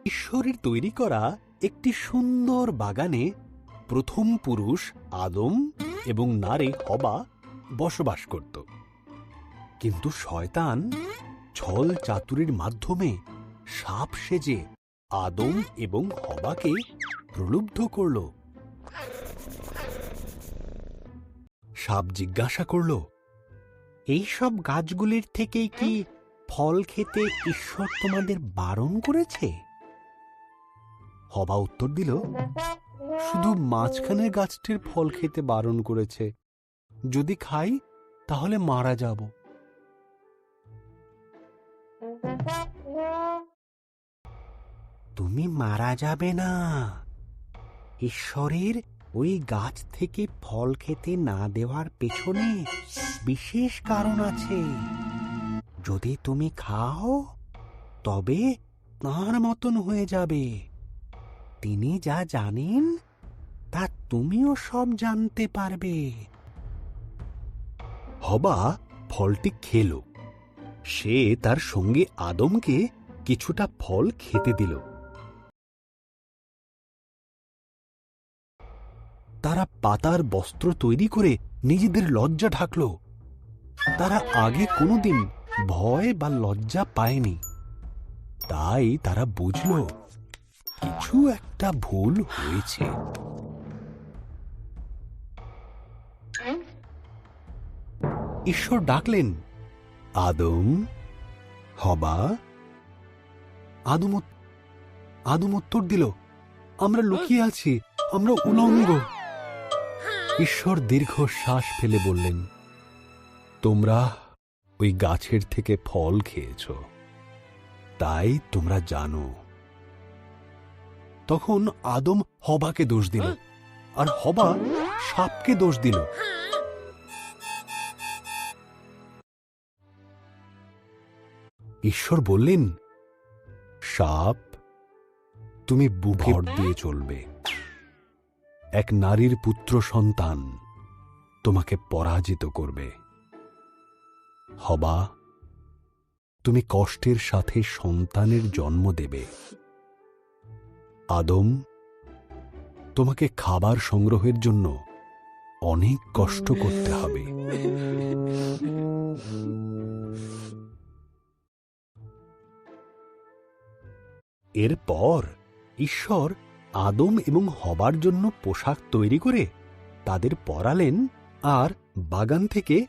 ঈশ্বরের তৈরি করা একটি সুন্দর বাগানে প্রথম পুরুষ আদম এবং নারী হবা বসবাস করত। কিন্তু শয়তান ছল চাতুরির মাধ্যমে সাপ সেজে আদম এবং হবাকে প্রলুব্ধ করল। সাপ জিজ্ঞাসা করল, এইসব গাছগুলির থেকেই কি ফল খেতে ঈশ্বর তোমাদের বারণ করেছে? হবা উত্তর দিল, শুধু মাঝখানের গাছটির ফল খেতে বারণ করেছে। যদি খাই তাহলে মারা যাব। তুমি মারা যাবে না। ঈশ্বরের ওই গাছ থেকে ফল খেতে না দেওয়ার পেছনে বিশেষ কারণ আছে। যদি তুমি খাও তবে তাঁর মতন হয়ে যাবে। তিনি যা জানেন তা তুমিও সব জানতে পারবে। হবা ফলটি খেল। সে তার সঙ্গে আদমকে কিছুটা ফল খেতে দিল। তারা পাতার বস্ত্র তৈরি করে নিজেদের লজ্জা ঢাকল। তারা আগে কোনোদিন ভয় বা লজ্জা পায়নি। তাই তারা বুঝল কিছু একটা ভুল হয়েছে। ঈশ্বর ডাকলেন, আদম, হবা। আদম উত্তর দিল, আমরা লুকিয়ে আছি, আমরা উলঙ্গ। ঈশ্বর দীর্ঘশ্বাস ফেলে বললেন, তোমরা ওই গাছের থেকে ফল খেয়েছ, তাই তোমরা জানো। তখন আদম হবাকে দোষ দিল, আর হবা সাপকে দোষ দিল। ঈশ্বর বললেন, সাপ, তুমি বুকে ভর দিয়ে চলবে। এক নারীর পুত্র সন্তান তোমাকে পরাজিত করবে। হবা, তুমি কষ্টের সাথে সন্তানের জন্ম দেবে। আদম, তোমাকে খাবার সংগ্রহের জন্য অনেক কষ্ট করতে হবে। এরপর ঈশ্বর আদম এবং হবার জন্য পোশাক তৈরি করে তাদের পরালেন আর বাগান থেকে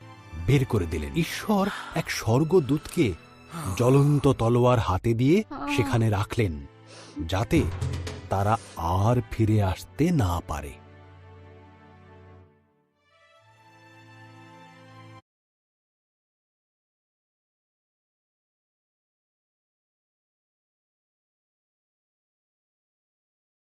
বের করে দিলেন। ঈশ্বর এক স্বর্গদূতকে জ্বলন্ত তলোয়ার হাতে দিয়ে সেখানে রাখলেন, যাতে তারা আর ফিরে আসতে না পারে।